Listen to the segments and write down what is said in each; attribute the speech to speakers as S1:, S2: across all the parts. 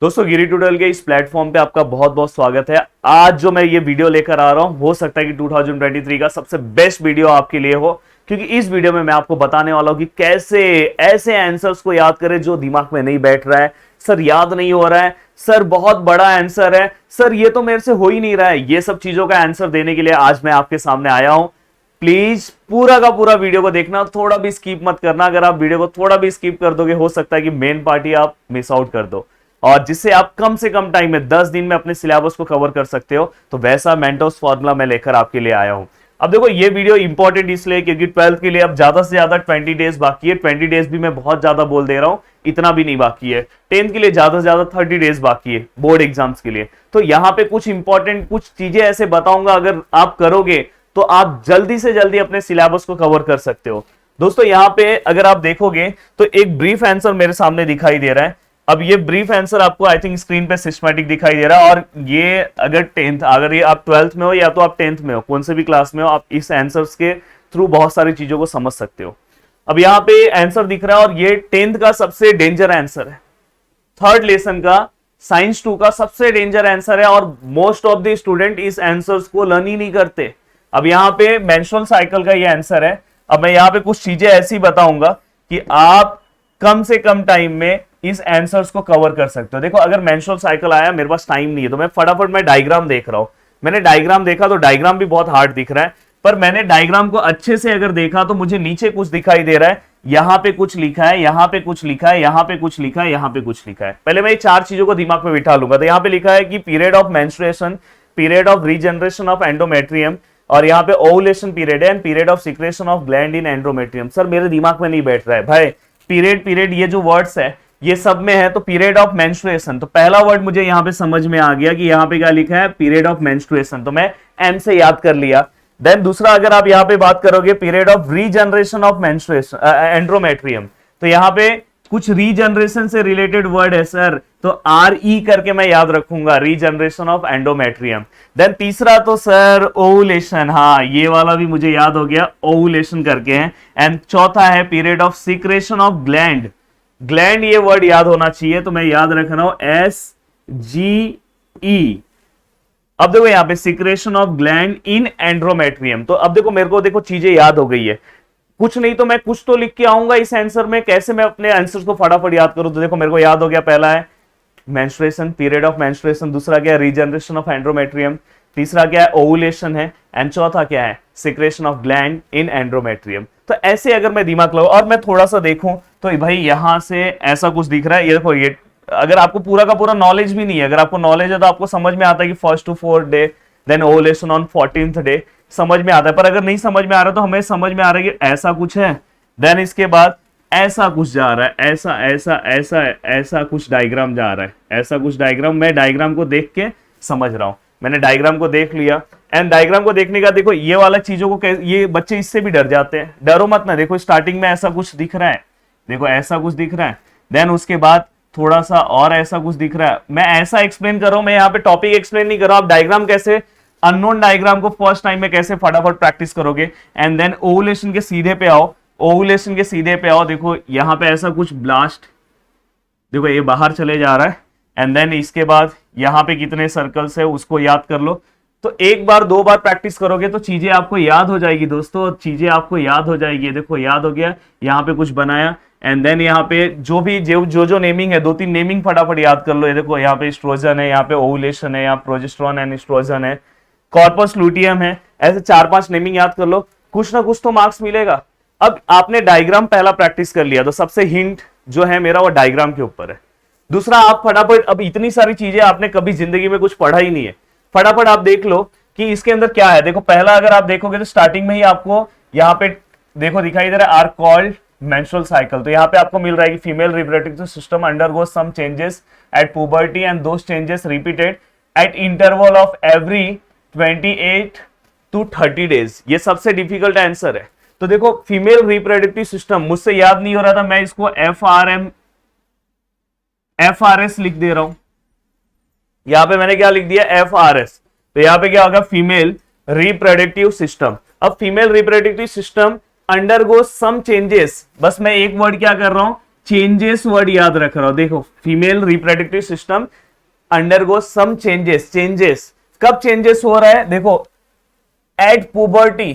S1: दोस्तों गिरी ट्यूटोरियल के इस प्लेटफॉर्म पे आपका बहुत बहुत स्वागत है। आज जो मैं ये वीडियो लेकर आ रहा हूं हो सकता है कि 2023 का सबसे बेस्ट वीडियो आपके लिए हो, क्योंकि इस वीडियो में मैं आपको बताने वाला हूं कि कैसे ऐसे आंसर्स को याद करें जो दिमाग में नहीं बैठ रहा है। सर याद नहीं हो रहा है, सर बहुत बड़ा आंसर है, सर ये तो मेरे से हो ही नहीं रहा है। ये सब चीजों का आंसर देने के लिए आज मैं आपके सामने आया हूं। प्लीज पूरा का पूरा वीडियो को देखना, थोड़ा भी स्किप मत करना। अगर आप वीडियो को थोड़ा भी स्किप कर दोगे हो सकता है कि मेन पार्टी आप मिस आउट कर दो, और जिससे आप कम से कम टाइम में 10 दिन में अपने सिलेबस को कवर कर सकते हो। तो वैसा मेंटोस फॉर्मूला मैं लेकर आपके लिए आया हूं। अब देखो ये वीडियो इंपॉर्टेंट इसलिए क्योंकि 12th के लिए अब ज्यादा से ज्यादा 20 डेज बाकी है। 20 डेज भी मैं बहुत ज्यादा बोल दे रहा हूं, इतना भी नहीं बाकी है। 10th के लिए ज्यादा से ज्यादा 30 डेज बाकी है बोर्ड एग्जाम्स के लिए। तो यहां पे कुछ इंपॉर्टेंट कुछ चीजें ऐसे बताऊंगा, अगर आप करोगे तो आप जल्दी से जल्दी अपने सिलेबस को कवर कर सकते हो। दोस्तों यहाँ पे अगर आप देखोगे तो एक ब्रीफ आंसर मेरे सामने दिखाई दे रहा है। अब ये ब्रीफ आंसर आपको आई थिंक स्क्रीन पे सिस्टमैटिक दिखाई दे रहा है, और ये अगर ये आप 12th में हो या तो आप 10th में हो, कौन से भी क्लास में हो, आप इस आंसर्स के थ्रू बहुत सारी चीजों को समझ सकते हो। अब यहाँ पे आंसर दिख रहा है, और ये 10th का सबसे डेंजर आंसर है, 3rd लेसन का साइंस 2 का सबसे डेंजर आंसर है, और मोस्ट ऑफ द स्टूडेंट इस आंसर्स को लर्न ही नहीं करते। अब यहाँ पे मेंस्ट्रुअल साइकिल का ये आंसर है। अब मैं यहाँ पे कुछ चीजें ऐसी बताऊंगा कि आप कम से कम टाइम में इस आंसर्स को कवर कर सकते हो। देखो अगर मेंस्ट्रुअल साइकिल आया, मेरे पास टाइम नहीं है, तो मैं फटाफट मैं डायग्राम देख रहा हूं। मैंने डायग्राम देखा तो डायग्राम भी बहुत हार्ड दिख रहा है, पर मैंने डायग्राम को अच्छे से अगर देखा तो मुझे नीचे कुछ दिखाई दे रहा है। यहां पे कुछ लिखा है, यहां पे कुछ लिखा है, यहां पे कुछ लिखा है, यहां पे कुछ लिखा है। पहले मैं ये 4 चीजों को दिमाग में बिठा लूंगा। तो यहां पे लिखा है कि period of menstruation, period of regeneration of endometrium, और यहाँ पे ओवुलेशन पीरियड है, and period of secretion of gland in endometrium. Sir मेरे दिमाग में नहीं बैठ रहा है भाई, पीरियड ये जो वर्ड्स है ये सब में है। तो पीरियड ऑफ मेंस्ट्रुएशन, तो पहला वर्ड मुझे यहाँ पे समझ में आ गया कि यहाँ पे क्या लिखा है, पीरियड ऑफ मेंस्ट्रुएशन, तो मैं एम से याद कर लिया। देन दूसरा अगर आप यहाँ पे बात करोगे period of regeneration of menstruation endometrium, तो यहाँ पे कुछ रीजनरेशन से रिलेटेड वर्ड है सर, तो RE करके मैं याद रखूंगा, रीजनरेशन ऑफ एंडोमेट्रियम। देन तीसरा तो सर ओवुलेशन, हाँ ये वाला भी मुझे याद हो गया, ओवुलेशन करके है। एंड चौथा है period of secretion of gland, gland ये वर्ड याद होना चाहिए, तो मैं याद रख रहा हूं SGE। अब देखो यहाँ पे secretion of gland in endometrium. तो अब देखो मेरे को देखो चीजें याद हो गई है, कुछ नहीं तो मैं कुछ तो लिख के आऊंगा इस आंसर में। कैसे मैं अपने आंसर्स को फटाफट याद करूं, तो देखो मेरे को याद हो गया, पहला है मेंस्ट्रुएशन, पीरियड ऑफ मेंस्ट्रुएशन, दूसरा क्या है रीजनरेशन ऑफ एंड्रोमेट्रियम, तीसरा क्या है ओवुलेशन है, एंड चौथा क्या है secretion of gland in endometrium. तो ऐसे अगर मैं दिमाग लगाऊं और मैं थोड़ा सा देखूं तो भाई यहां से ऐसा कुछ दिख रहा है। ये देखो, ये अगर आपको पूरा का पूरा नॉलेज भी नहीं है, अगर आपको नॉलेज है तो आपको समझ में आता है कि 1st to 4th day, then ovulation on 14th day, समझ में आता है। पर अगर नहीं समझ में आ रहा तो हमें समझ में आ रहा है कि ऐसा कुछ है, देन इसके बाद ऐसा कुछ जा रहा है, ऐसा ऐसा ऐसा ऐसा कुछ डायग्राम जा रहा है, ऐसा कुछ डायग्राम। मैं डायग्राम को देख के समझ रहा हूं, मैंने डायग्राम को देख लिया। एंड डायग्राम को देखने का देखो ये वाला चीजों को, ये बच्चे इससे भी डर जाते हैं, डरो मत ना। देखो स्टार्टिंग में ऐसा कुछ दिख रहा है, देखो ऐसा कुछ दिख रहा है, देन उसके बाद थोड़ा सा और ऐसा कुछ दिख रहा है। मैं ऐसा एक्सप्लेन कर रहा हूं, मैं यहाँ पे टॉपिक एक्सप्लेन नहीं कर रहा हूं। आप डायग्राम कैसे, अननोन डायग्राम को फर्स्ट टाइम में कैसे फटाफट प्रैक्टिस करोगे। एंड देन ओवुलेशन के सीधे पे आओ, ओवुलेशन के सीधे पे आओ। देखो यहाँ पे ऐसा कुछ ब्लास्ट, देखो ये बाहर चले जा रहा है, एंड देन इसके बाद यहाँ पे कितने सर्कल्स है उसको याद कर लो। तो एक बार 2 बार प्रैक्टिस करोगे तो चीजें आपको याद हो जाएगी दोस्तों, चीजें आपको याद हो जाएगी। देखो याद हो गया, यहाँ पे कुछ बनाया, एंड देन यहाँ पे जो भी जो नेमिंग है, 2-3 नेमिंग फटाफट याद कर लो। ये देखो यहाँ पे एस्ट्रोजन है, यहाँ पे ओवुलेशन है, यहाँ प्रोजेस्टेरोन एंड एस्ट्रोजन है, कॉर्पस लुटियम है, ऐसे 4-5 नेमिंग याद कर लो, कुछ ना कुछ तो मार्क्स मिलेगा। अब आपने डायग्राम पहला प्रैक्टिस कर लिया, तो सबसे हिंट जो है मेरा वो डायग्राम के ऊपर है। दूसरा आप फटाफट, अब इतनी सारी चीजें आपने कभी जिंदगी में कुछ पढ़ा ही नहीं है, फटाफट आप देख लो कि इसके अंदर क्या है। देखो पहला अगर आप देखोगे तो स्टार्टिंग में ही आपको यहाँ पे देखो दिखाई दे रहा है आर कॉल्ड मेंस्ट्रुअल साइकिल। तो यहाँ पे आपको मिल रहा है कि female reproductive system undergoes some changes at puberty and those changes repeated at interval of every 28 to 30 days. ये सबसे डिफिकल्ट आंसर है। तो देखो फीमेल रिप्रोडक्टिव सिस्टम मुझसे याद नहीं हो रहा था, मैं इसको FRS लिख दे रहा हूं। यहां पे मैंने क्या लिख दिया, FRS। तो यहां पे क्या होगा, फीमेल रिप्रोडक्टिव सिस्टम। अब female reproductive system undergo some changes, बस मैं एक वर्ड क्या कर रहा हूं, चेंजेस वर्ड याद रख रहा हूं, देखो female reproductive system undergo some changes. Changes कब चेंजेस हो रहा है, देखो एट पुबर्टी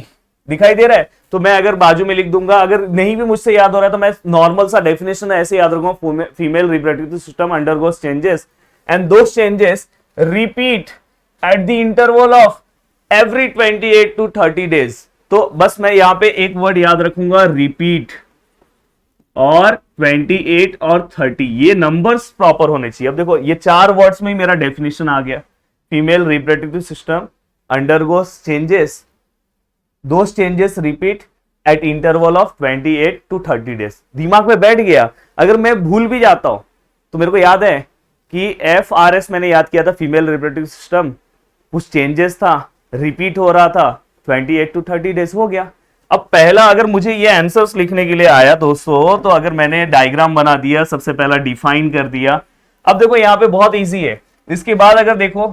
S1: दिखाई दे रहा है, तो मैं अगर बाजू में लिख दूंगा, अगर नहीं भी मुझसे याद हो रहा है तो मैं नॉर्मल सा डेफिनेशन ऐसे याद रखूंगा, female reproductive system undergoes changes and those changes repeat at the interval of every 28 to 30 days. तो बस मैं यहां पे एक वर्ड याद रखूंगा, रिपीट, और 28 और 30, ये नंबर्स प्रॉपर होने चाहिए। अब देखो ये 4 वर्ड्स में ही मेरा डेफिनेशन आ गया। Female reproductive system undergoes changes, those changes repeat eight interval of 28 to 30 days. दिमाग में बैठ गया। अगर मैं भूल भी जाता हूं तो मेरे को याद है कि FRS मैंने याद किया था, फीमेल रिप्रोडक्टिव सिस्टम, कुछ चेंजेस था, रिपीट हो रहा था, 28 to 30 डेज हो गया। अब पहला अगर मुझे ये आंसर्स लिखने के लिए आया दोस्तों, तो अगर मैंने डायग्राम बना दिया, सबसे पहला डिफाइन कर दिया। अब देखो यहां पे बहुत इजी है। इसके बाद अगर देखो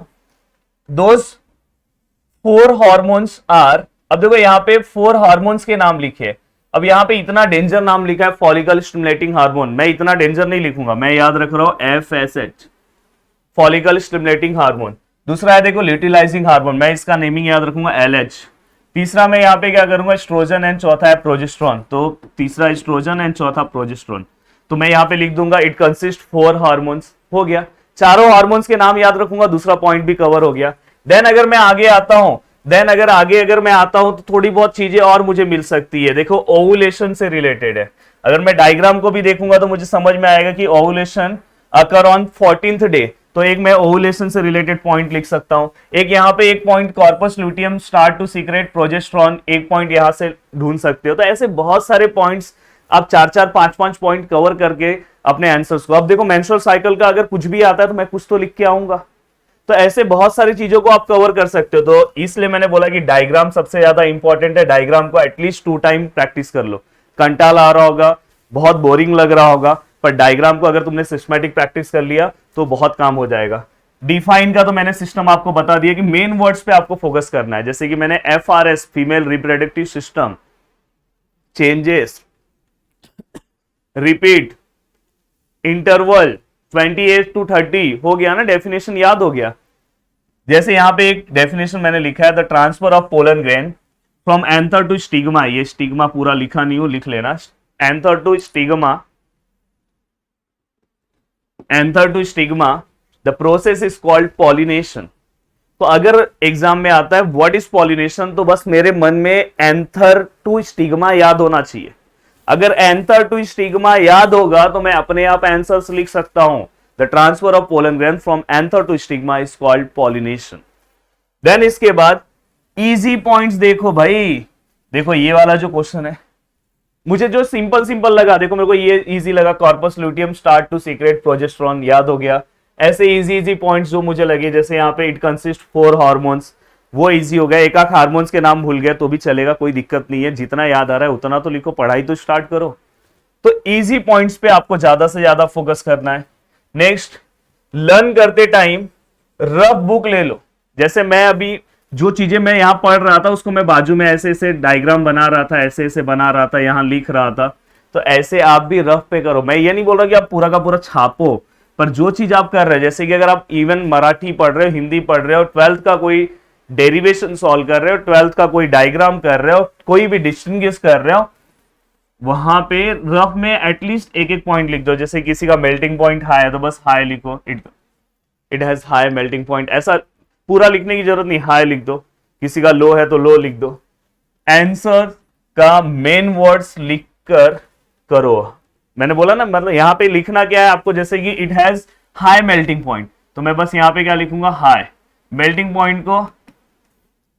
S1: दोज 4 हार्मोन्स आर, अब देखो यहाँ पे 4 हार्मोन्स के नाम लिखे। अब यहाँ पे इतना डेंजर नाम लिखा है फॉलिकल स्टिमुलेटिंग हार्मोन, मैं इतना डेंजर नहीं लिखूंगा, मैं याद रख रहा हूं FSH, फॉलिकल स्टिमुलेटिंग हार्मोन। दूसरा है देखो ल्यूटिलाइजिंग हार्मोन, मैं इसका नेमिंग याद रखूंगा LH। तीसरा मैं यहाँ पे क्या करूंगा, एस्ट्रोजन एंड चौथा है प्रोजेस्टेरोन, तो तीसरा एस्ट्रोजन एंड चौथा प्रोजेस्टेरोन। तो मैं यहाँ पे लिख दूंगा इट कंसिस्ट 4 हार्मोन्स, हो गया। चारों हार्मोन्स के नाम याद रखूंगा, दूसरा पॉइंट भी कवर हो गया। देन अगर मैं आगे आता हूं, अगर मैं आता हूं तो थोड़ी बहुत चीजें और मुझे मिल सकती है। देखो ओवुलेशन से रिलेटेड है, अगर मैं डायग्राम को भी देखूंगा तो मुझे समझ में आएगा कि ovulation occur on 14th day, तो एक मैं ओवुलेशन से रिलेटेड पॉइंट लिख सकता हूं। एक यहाँ पे एक point corpus luteum start to secrete progesterone, एक पॉइंट यहां से ढूंढ सकते हो। तो ऐसे बहुत सारे पॉइंट्स, आप 4-4, 5-5 पॉइंट कवर करके अपने आंसर्स को, अब देखो मेंस्ट्रुअल साइकिल का अगर कुछ भी आता है तो मैं कुछ तो लिख के आऊंगा। तो ऐसे बहुत सारी चीजों को आप कवर कर सकते हो। तो इसलिए मैंने बोला कि डायग्राम सबसे ज्यादा इंपॉर्टेंट है। डायग्राम को एटलीस्ट 2 टाइम प्रैक्टिस कर लो। कंटाला आ रहा होगा, बहुत बोरिंग लग रहा होगा, पर डायग्राम को अगर तुमने सिस्टमैटिक प्रैक्टिस कर लिया तो बहुत काम हो जाएगा। डिफाइन का तो मैंने सिस्टम आपको बता दिया कि मेन वर्ड्स पे आपको फोकस करना है, जैसे कि मैंने FRS female reproductive system, changes, repeat, interval 28 to 30 हो गया ना, डेफिनेशन याद हो गया। जैसे यहां पे एक डेफिनेशन मैंने लिखा है, the transfer of pollen grain from anther to stigma, ये स्टिग्मा पूरा लिखा नहीं हो, लिख लेना, anther to stigma, anther to stigma, the process is called pollination. तो अगर एग्जाम में आता है व्हाट इज पॉलिनेशन, तो बस मेरे मन में एंथर टू स्टिग्मा याद होना चाहिए। अगर एंथर टू स्टिग्मा याद होगा तो मैं अपने आप आंसर्स लिख सकता हूं। The transfer of pollen grain from anther to stigma is called pollination. Then इसके बाद इजी पॉइंट्स देखो भाई, देखो ये वाला जो क्वेश्चन है, मुझे जो सिंपल लगा, देखो मेरे को ये इजी लगा, corpus luteum start to secrete progesterone याद हो गया। ऐसे इजी पॉइंट्स जो मुझे लगे, जैसे यहाँ पे इट कंसिस्ट 4 हार्मोन्स, वो इजी हो गया। एक आध हार्मोन्स के नाम भूल गया तो भी चलेगा, कोई दिक्कत नहीं है, जितना याद आ रहा है उतना तो लिखो, पढ़ाई तो स्टार्ट करो। तो इजी पॉइंट्स पे आपको ज्यादा से ज्यादा फोकस करना है। नेक्स्ट, लर्न करते टाइम रफ बुक ले लो। जैसे मैं अभी जो चीजें मैं यहां पढ़ रहा था उसको मैं बाजू में ऐसे ऐसे डायग्राम बना रहा था, ऐसे ऐसे बना रहा था, यहां लिख रहा था, तो ऐसे आप भी रफ पे करो। मैं ये नहीं बोल रहा कि आप पूरा का पूरा छापो, पर जो चीज आप कर रहे हैं, जैसे कि अगर आप इवन मराठी पढ़ रहे हो, हिंदी पढ़ रहे हो, 12th का कोई डेरिवेशन सॉल्व कर रहे हो, 12th का कोई डायग्राम कर रहे हो, कोई भी डिस्टिंग्विश कर रहे हो, वहां पे रफ में एटलीस्ट एक एक पॉइंट लिख दो। जैसे किसी का मेल्टिंग पॉइंट हाई है तो बस हाई लिखो, it has high melting point, ऐसा पूरा लिखने की जरूरत नहीं, हाई लिख दो। किसी का लो है तो लो लिख दो। आंसर का मेन वर्ड्स लिख कर करो। मैंने बोला ना, मतलब यहां पे लिखना क्या है आपको, जैसे कि it has high melting point, तो मैं बस यहां पे क्या लिखूंगा, हाई मेल्टिंग पॉइंट को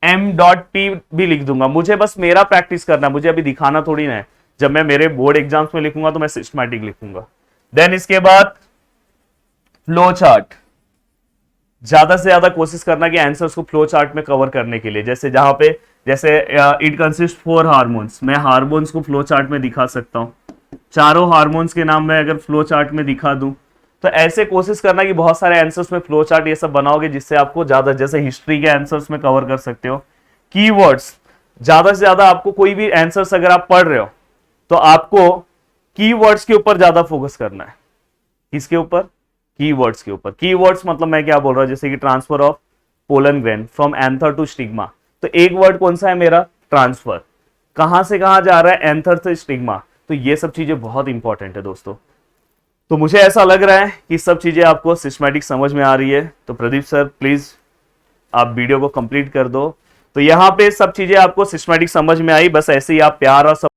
S1: m.p भी लिख दूंगा। मुझे बस मेरा प्रैक्टिस करना, मुझे अभी दिखाना थोड़ी ना है। जब मैं मेरे बोर्ड एग्जाम्स में लिखूंगा तो मैं सिस्टमैटिक लिखूंगा। देन इसके बाद फ्लो चार्ट, ज्यादा से ज्यादा कोशिश करना कि आंसर्स को फ्लो चार्ट में कवर करने के लिए। जैसे जहां पे जैसे इट कंसिस्ट 4 हार्मोन्स, मैं हार्मोन्स को फ्लो चार्ट में दिखा सकता हूं। चारों हार्मोन्स के नाम मैं अगर फ्लो चार्ट में दिखा दूं, तो ऐसे कोशिश करना कि बहुत सारे आंसर्स में फ्लो चार्ट ये सब बनाओगे, जिससे आपको ज्यादा, जैसे हिस्ट्री के आंसर्स में कवर कर सकते हो। कीवर्ड्स, ज्यादा से ज्यादा आपको कोई भी आंसर्स अगर आप पढ़ रहे हो तो आपको कीवर्ड्स के ऊपर ज्यादा फोकस करना है। किसके ऊपर? कीवर्ड्स के ऊपर। कीवर्ड्स मतलब मैं क्या बोल रहा हूं, जैसे कि transfer of pollen grain from anther to stigma, तो एक वर्ड कौन सा है मेरा? ट्रांसफर। कहां से कहां जा रहा है? एंथर से स्टिग्मा। तो ये सब चीजें बहुत इंपॉर्टेंट है दोस्तों। तो मुझे ऐसा लग रहा है कि सब चीजें आपको सिस्टमैटिक समझ में आ रही है। तो प्रदीप सर प्लीज आप वीडियो को कंप्लीट कर दो। तो यहाँ पे सब चीजें आपको सिस्टमैटिक समझ में आई, बस ऐसे ही आप प्यार और